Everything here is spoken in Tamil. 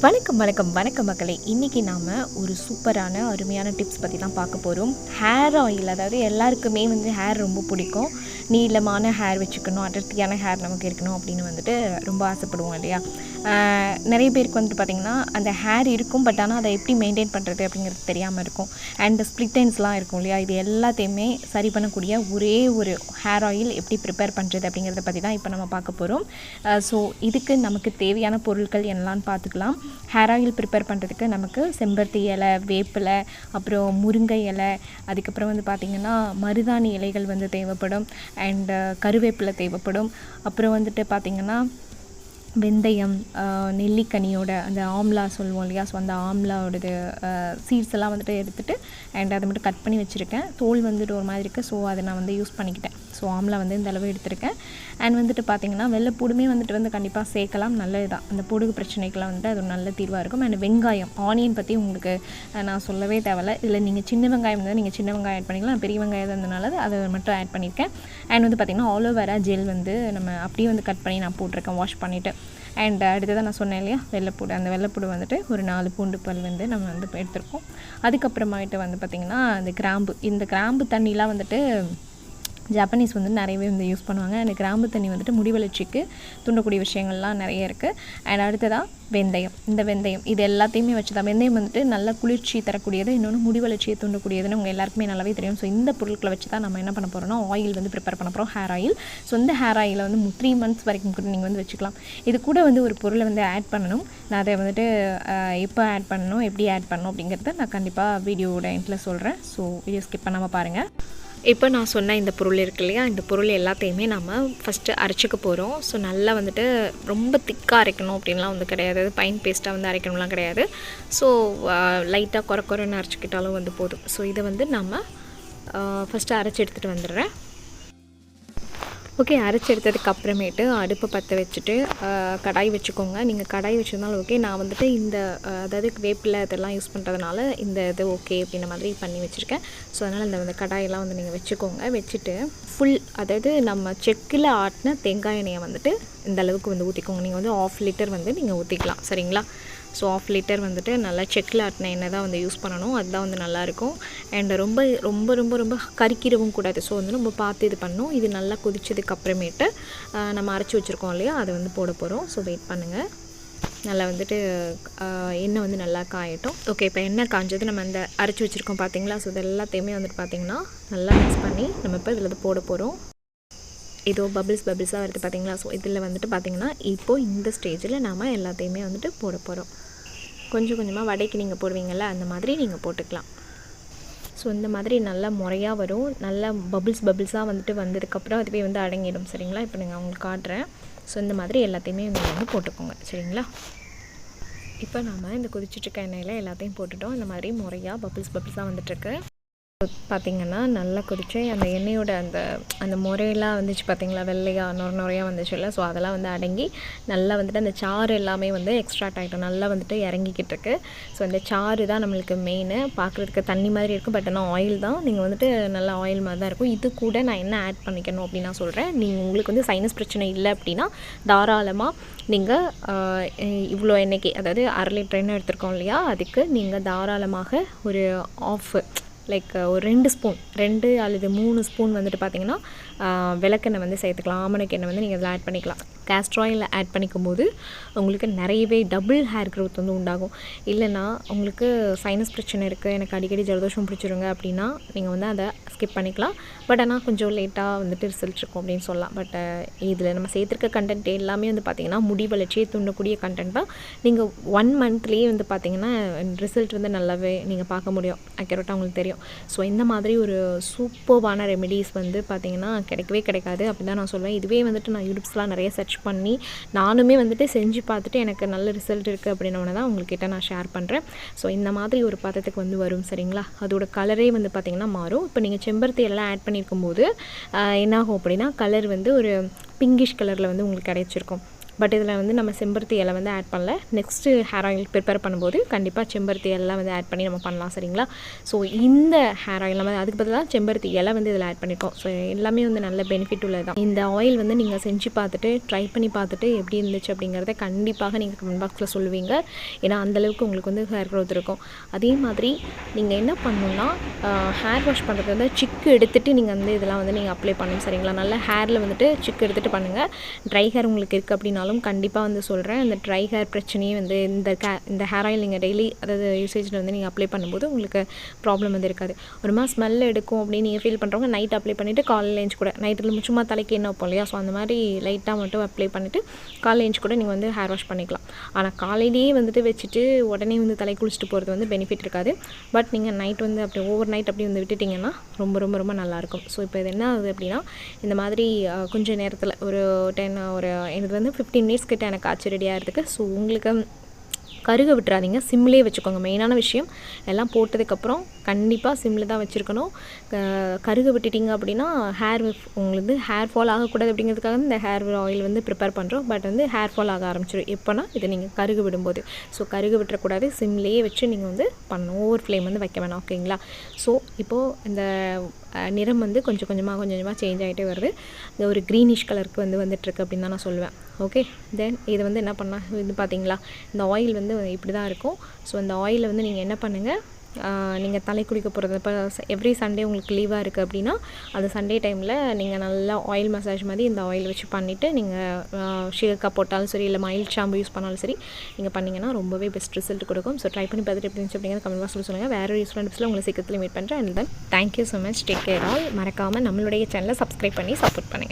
வணக்கம் வணக்கம் வணக்கம் மக்களே. இன்றைக்கி நாம் ஒரு சூப்பரான அருமையான டிப்ஸ் பற்றி தான் பார்க்க போகிறோம். ஹேர் ஆயில், அதாவது எல்லாருக்குமே ஹேர் ரொம்ப பிடிக்கும். நீளமான ஹேர் வச்சுக்கணும், அடர்த்தியான ஹேர் நமக்கு இருக்கணும் அப்படின்னு ரொம்ப ஆசைப்படுவோம் இல்லையா? நிறைய பேருக்கு பார்த்திங்கன்னா அந்த ஹேர் இருக்கும், பட் ஆனால் அதை எப்படி மெயின்டைன் பண்ணுறது அப்படிங்கிறது தெரியாமல் இருக்கும். அண்ட் ஸ்ப்ளிட் எண்ட்ஸ்லாம் இருக்கும் இல்லையா? இது எல்லாத்தையுமே சரி பண்ணக்கூடிய ஒரே ஒரு ஹேர் ஆயில் எப்படி ப்ரிப்பேர் பண்ணுறது அப்படிங்கிறத பற்றி தான் இப்போ நம்ம பார்க்க போகிறோம். ஸோ இதுக்கு நமக்கு தேவையான பொருட்கள் என்னலான்னு பார்த்துக்கலாம். ஹேர் ஆயில் ப்ரிப்பேர் பண்ணுறதுக்கு நமக்கு செம்பருத்தி இலை, வேப்பிலை, அப்புறம் முருங்கை இலை, அதுக்கப்புறம் பார்த்திங்கன்னா மருதாணி இலைகள் தேவைப்படும். அண்டு கருவேப்பிலை தேவைப்படும். அப்புறம் பார்த்திங்கன்னா வெந்தயம், நெல்லிக்கனியோட அந்த ஆம்லா சொல்லுவோம் இல்லையா? ஸோ அந்த ஆம்லாவோடது சீட்ஸ் எல்லாம் எடுத்துகிட்டு அண்ட் அதை மட்டும் கட் பண்ணி வச்சுருக்கேன். தோல் ஒரு மாதிரி இருக்குது, ஸோ அதை நான் யூஸ் பண்ணிக்கிட்டேன். ஸோ ஆம்லா இந்த அளவு எடுத்திருக்கேன். அண்ட் பார்த்திங்கன்னா வெள்ளைப்பூடுமே கண்டிப்பாக சேர்க்கலாம், நல்லது தான். அந்த பொடுகு பிரச்சனைக்கெலாம் அது ஒரு நல்ல தீர்வாக இருக்கும். அண்ட் வெங்காயம், ஆனியன் பற்றி உங்களுக்கு நான் சொல்லவே தேவையில்லை. இதில் நீங்கள் சின்ன வெங்காயம் நீங்கள் சின்ன வெங்காயம் ஆட் பண்ணிக்கலாம். நான் பெரிய வெங்காயம் இருந்ததுனால அதை மட்டும் ஆட் பண்ணியிருக்கேன். அண்ட் பார்த்திங்கன்னா ஆலோவேரா ஜெல் நம்ம அப்படியே கட் பண்ணி நான் போட்டிருக்கேன், வாஷ் பண்ணிவிட்டு. அண்ட் அடுத்ததான் நான் சொன்னேன் இல்லையா, வெள்ளைப்பூடு. அந்த வெள்ளைப்பூடு ஒரு 4 பூண்டு பல் நம்ம எடுத்திருக்கோம். அதுக்கப்புறமாயிட்டு பார்த்திங்கன்னா இந்த கிராம்பு தண்ணிலாம் ஜப்பனீஸ் நிறையவே யூஸ் பண்ணுவாங்க. அந்த கிராம்பு தண்ணி முடி வளர்ச்சிக்கு தூண்டக்கூடிய விஷயங்கள்லாம் நிறைய இருக்குது. அண்ட் அடுத்ததாக வெந்தயம். இந்த வெந்தயம் இது எல்லாத்தையுமே வச்சு தான். வெந்தயம் நல்ல குளிர்ச்சி தரக்கூடியது, இன்னொன்று முடி வளர்ச்சியை தூண்டக்கூடியதுன்னு உங்கள் எல்லாருக்குமே நல்லாவே தெரியும். ஸோ இந்த பொருட்களை வச்சு தான் நம்ம என்ன பண்ண போகிறோம்னா ஆயில் ப்ரிப்பேர் பண்ண போகிறோம், ஹேர் ஆயில். ஸோ இந்த ஹேர் ஆயிலை 3 months வரைக்கும் கூட நீங்கள் வச்சுக்கலாம். இது கூட ஒரு பொருளை ஆட் பண்ணணும். நான் அதை எப்போ ஆட் பண்ணணும், எப்படி ஆட் பண்ணணும் அப்படிங்கிறத நான் கண்டிப்பாக வீடியோவோட எண்டில் சொல்கிறேன். ஸோ வீடியோ ஸ்கிப் பண்ணாமல் பாருங்கள். இப்போ நான் சொன்ன இந்த பொருள் இருக்கு இல்லையா, இந்த பொருள் எல்லாத்தையுமே நம்ம ஃபஸ்ட்டு அரைச்சிக்க போகிறோம். ஸோ நல்லா ரொம்ப திக்காக அரைக்கணும் அப்படின்லாம் கிடையாது, பைன் பேஸ்ட்டாக அரைக்கணும்லாம் கிடையாது. ஸோ லைட்டாக குறைன்னு அரைச்சிக்கிட்டாலும் போதும். ஸோ இதை நம்ம ஃபஸ்ட்டு அரைச்சி எடுத்துகிட்டு வந்துடுறேன். ஓகே, அரைச்சி எடுத்ததுக்கு அப்புறமேட்டு அடுப்பை பற்ற வச்சுட்டு கடாய் வச்சுக்கோங்க. நீங்கள் கடாய் வச்சுருந்தாலும் ஓகே. நான் இந்த அதாவது வேப்பிலை இதெல்லாம் யூஸ் பண்ணுறதுனால இந்த இது ஓகே அப்படின்ற மாதிரி பண்ணி வச்சுருக்கேன். ஸோ அதனால் இந்த கடாயெல்லாம் நீங்கள் வச்சுக்கோங்க. வச்சுட்டு ஃபுல், அதாவது நம்ம செக்கில் ஆட்டின தேங்காய் எண்ணெயை இந்த அளவுக்கு ஊற்றிக்கோங்க. நீங்கள் 1/2 லிட்டர் நீங்கள் ஊற்றிக்கலாம், சரிங்களா? ஸோ 1/2 லிட்டர் நல்லா செக்கில் ஆட்டின எண்ணெய் தான் யூஸ் பண்ணணும். அதுதான் நல்லாயிருக்கும். அண்ட் ரொம்ப ரொம்ப ரொம்ப ரொம்ப கறிக்கிடவும் கூடாது. ஸோ ரொம்ப பார்த்து இது பண்ணணும். இது நல்லா கொதிச்சதுக்கு அப்புறமேட்டு நம்ம அரைச்சி வச்சுருக்கோம் இல்லையா, அதை போட போகிறோம். ஸோ வெயிட் பண்ணுங்கள். நல்லா எண்ணெய் நல்லா காயட்டும். ஓகே, இப்போ எண்ணெய் காஞ்சது நம்ம இந்த அரைச்சி வச்சுருக்கோம் பார்த்தீங்களா? ஸோ இது எல்லாத்தையுமே பார்த்திங்கன்னா நல்லா மிக்ஸ் பண்ணி நம்ம இப்போ இதில் போட போகிறோம். ஏதோ பபிள்ஸாக வருது பார்த்தீங்களா? ஸோ இதில் பார்த்திங்கன்னா இப்போது இந்த ஸ்டேஜில் நாம் எல்லாத்தையுமே போட போகிறோம். கொஞ்சம் கொஞ்சமாக வடைக்கு நீங்கள் போடுவீங்கள்ல, அந்த மாதிரி நீங்கள் போட்டுக்கலாம். ஸோ இந்த மாதிரி நல்லா முறையாக வரும். நல்லா பபிள்ஸாக வந்ததுக்கப்புறம் அதுவே அடங்கிடும், சரிங்களா? இப்போ நீங்கள் அவங்களுக்கு காட்டுறேன். ஸோ இந்த மாதிரி எல்லாத்தையுமே நீங்கள் போட்டுக்கோங்க, சரிங்களா? இப்போ நாம் இந்த கொதிச்சிட்ருக்க எண்ணெயில் எல்லாத்தையும் போட்டுட்டோம். இந்த மாதிரி முறையாக பபிள்ஸாக வந்துட்டுருக்கு. பார்த்திங்கன்னா நல்லா கொதிச்சு அந்த எண்ணெயோட அந்த முறையெல்லாம் வந்துச்சு பார்த்திங்களா, வெள்ளையாக நுறையாக வந்துச்சுல்ல. ஸோ அதெல்லாம் அடங்கி நல்லா அந்த சாறு எல்லாமே எக்ஸ்ட்ராக்ட் ஆகிட்டோம், நல்லா இறங்கிக்கிட்டு இருக்கு. ஸோ அந்த சாறு தான் நம்மளுக்கு மெயின். பார்க்குறதுக்கு தண்ணி மாதிரி இருக்கும், பட் ஆனால் ஆயில் தான். நீங்கள் நல்லா ஆயில் மாதிரி தான் இருக்கும். இது கூட நான் என்ன ஆட் பண்ணிக்கணும் அப்படின்னு நான் சொல்கிறேன். நீங்கள் உங்களுக்கு சைனஸ் பிரச்சனை இல்லை அப்படின்னா தாராளமாக நீங்கள் இவ்வளோ எண்ணெய்க்கு, அதாவது 1/2 லிட்டர் எண்ணெய் எடுத்துருக்கோம் இல்லையா, அதுக்கு நீங்கள் தாராளமாக ஒரு ஆஃப் லைக் ஒரு 2 ஸ்பூன் 2 அல்லது 3 ஸ்பூன் பார்த்திங்கன்னா விளக்கெண்ணெய் சேர்த்துக்கலாம். ஆமணக்கு எண்ணெய் நீங்கள் இதில் ஆட் பண்ணிக்கலாம். கேஸ்டர் ஆயில் ஆட் பண்ணிக்கும் போது உங்களுக்கு நிறையவே டபுள் ஹேர் க்ரோத் உண்டாகும். இல்லைனா உங்களுக்கு சைனஸ் பிரச்சனை இருக்குது, எனக்கு அடிக்கடி ஜலதோஷம் பிடிச்சிருங்க அப்படின்னா நீங்கள் அதை ஸ்கிப் பண்ணிக்கலாம். பட் ஆனால் கொஞ்சம் லேட்டாக ரிசல்ட் இருக்கும் அப்படின்னு சொல்லலாம். பட் இதில் நம்ம சேர்த்துருக்க கண்டென்ட் எல்லாமே பார்த்திங்கன்னா முடி வளர்ச்சியை தூண்டக்கூடிய கண்டென்ட் தான். நீங்கள் 1 மந்த்லேயே பார்த்திங்கன்னா ரிசல்ட் நல்லாவே நீங்கள் பார்க்க முடியும், அக்யூரேட்டாக உங்களுக்கு தெரியும். ஸோ இந்த மாதிரி ஒரு சூப்பர்வான ரெமெடிஸ் பார்த்திங்கன்னா கிடைக்கவே கிடைக்காது அப்படி தான் நான் சொல்வேன். இதுவே நான் யூடியூப்ஸ்லாம் நிறைய சர்ச் பண்ணி நானுமே செஞ்சு பார்த்துட்டு எனக்கு நல்ல ரிசல்ட் இருக்குது அப்படின்னோட தான் உங்கள்கிட்ட நான் ஷேர் பண்ணுறேன். ஸோ இந்த மாதிரி ஒரு பதத்துக்கு வரும், சரிங்களா? அதோட கலரே பார்த்திங்கன்னா மாறும். இப்போ நீங்கள் செம்பருத்தி எல்லாம் ஆட் பண்ணியிருக்கும் போது என்னாகும் அப்படின்னா கலர் ஒரு பிங்கிஷ் கலரில் உங்களுக்கு கிடைச்சிருக்கும். பட் இதில் வந்து நம்ம செம்பருத்தி இலை வந்து ஆட் பண்ணல. நெக்ஸ்ட்டு ஹேர் ஆயில் ப்ரிப்பேர் பண்ணும்போது கண்டிப்பாக செம்பருத்தி எல்லாம் வந்து ஆட் பண்ணி நம்ம பண்ணலாம், சரிங்களா? ஸோ இந்த ஹேர் ஆயில் நம்ம அதுக்கு பதிலாக செம்பருத்தி இலை வந்து இதில் ஆட் பண்ணியிருக்கோம். ஸோ எல்லாமே வந்து நல்ல பெனிஃபிட் உள்ளது தான். இந்த ஆயில் வந்து நீங்கள் செஞ்சு பார்த்துட்டு ட்ரை பண்ணி பார்த்துட்டு எப்படி இருந்துச்சு அப்படிங்கிறத கண்டிப்பாக நீங்கள் கமெண்ட் பாக்ஸில் சொல்லுவீங்க. ஏன்னா அந்தளவுக்கு உங்களுக்கு வந்து ஹேர் க்ரோத் இருக்கும். அதே மாதிரி நீங்கள் என்ன பண்ணணுன்னா ஹேர் வாஷ் பண்ணுறது வந்து சிக்கு எடுத்துகிட்டு நீங்கள் வந்து இதெல்லாம் வந்து நீங்கள் அப்ளை பண்ணணும், சரிங்களா? நல்லா ஹேரில் வந்துட்டு சிக்கு எடுத்துகிட்டு பண்ணுங்கள். ட்ரை ஹேர் உங்களுக்கு இருக்குது அப்படின்னாலும் கண்டிப்பாக வந்து சொல்கிறேன், இந்த ட்ரை ஹேர் பிரச்சனையே வந்து இந்த ஹேர் ஆயில் நீங்கள் டெய்லி அதாவது யூசேஜில் வந்து நீங்கள் அப்ளை பண்ணும்போது உங்களுக்கு ப்ராப்ளம் வந்து இருக்காது. ஒரு மாதிரி ஸ்மெல் எடுக்கும் அப்படின்னு நீங்கள் ஃபீல் பண்ணுறவங்க நைட் அப்ளை பண்ணிவிட்டு காலையில் ஏஞ்சி கூட நைட்டில் சும்மா தலைக்கு என்ன வைப்போம் இல்லையா, ஸோ அந்த மாதிரி லைட்டாக மட்டும் அப்ளை பண்ணிவிட்டு காலையில் ஏஞ்சி கூட நீங்கள் வந்து ஹேர் வாஷ் பண்ணிக்கலாம். ஆனால் காலையிலேயே வந்துட்டு வச்சுட்டு உடனே வந்து தலை குளிச்சுட்டு போகிறது வந்து பெனிஃபிட் இருக்காது. பட் நீங்கள் நைட் வந்து அப்படி ஓவர் நைட் அப்படி வந்து விட்டுட்டிங்கன்னா ரொம்ப ரொம்ப ரொம்ப நல்லாயிருக்கும். ஸோ இப்போ இது என்ன ஆகுது அப்படின்னா இந்த மாதிரி கொஞ்சம் நேரத்தில் ஒரு எனக்கு வந்து 15 மினிட்ஸ் கிட்ட எனக்கு ஆச்சு ரெடி ஆகிறதுக்கு. ஸோ உங்களுக்கு கருக விட்டுறாதீங்க, சிம்லேயே வச்சுக்கோங்க. மெயினான விஷயம் எல்லாம் போட்டதுக்கப்புறம் கண்டிப்பாக சிம்மில் தான் வச்சுருக்கணும். கருக விட்டுட்டிங்க அப்படின்னா உங்களுக்கு ஹேர் ஃபால் ஆகக்கூடாது அப்படிங்கிறதுக்காக இந்த ஹேர் ஆயில் வந்து ப்ரிப்பேர் பண்ணுறோம். பட் வந்து ஹேர் ஃபால் ஆக ஆரம்பிச்சிடும் எப்போனா இதை நீங்கள் கருக விடும்போது. ஸோ கருக விட்டுறக்கூடாது, சிம்லேயே வச்சு நீங்கள் வந்து பண்ணணும். ஓவர் ஃப்ளேம் வந்து வைக்க வேணாம், ஓகேங்களா? ஸோ இப்போது இந்த நிறம் வந்து கொஞ்சம் கொஞ்சமாக சேஞ்ச் ஆகிட்டே வருது. இந்த ஒரு க்ரீனிஷ் கலருக்கு வந்து வந்துட்டுருக்கு அப்படின்னு தான் நான் சொல்லுவேன். ஓகே, தென் இது வந்து என்ன பண்ணால் இது பார்த்தீங்களா, இந்த ஆயில் வந்து இப்படி தான் இருக்கும். ஸோ இந்த ஆயிலை வந்து நீங்கள் என்ன பண்ணுங்கள், நீங்கள் தலை குளிக்க போகிறது இப்போ எவ்ரி சண்டே உங்களுக்கு லீவாக இருக்குது அப்படின்னா அந்த சண்டே டைமில் நீங்கள் நல்லா ஆயில் மசாஜ் மாதிரி இந்த ஆயில் வச்சு பண்ணிவிட்டு நீங்கள் ஷீகக்கா போட்டாலும் சரி, இல்லை மைல்ட் ஷாம்பு யூஸ் பண்ணாலும் சரி, நீங்கள் பண்ணிங்கன்னா ரொம்பவே பெஸ்ட் ரிசல்ட் கொடுக்கும். ஸோ ட்ரை பண்ணி பார்த்துட்டு எப்படி இருந்துச்சு அப்படிங்கிற கமெண்ட் பாக்ஸில் சொல்லுங்கள். வேறு ஒரு யூஸ்ஃபுல்லான டிப்ஸில் உங்களை சீக்கிரத்தில் மீட் பண்ணுறேன். And then thank you so much, take care all. மறக்காமல் நம்மளுடைய சேனலை சப்ஸ்கிரைப் பண்ணி சப்போர்ட் பண்ணுங்கள்.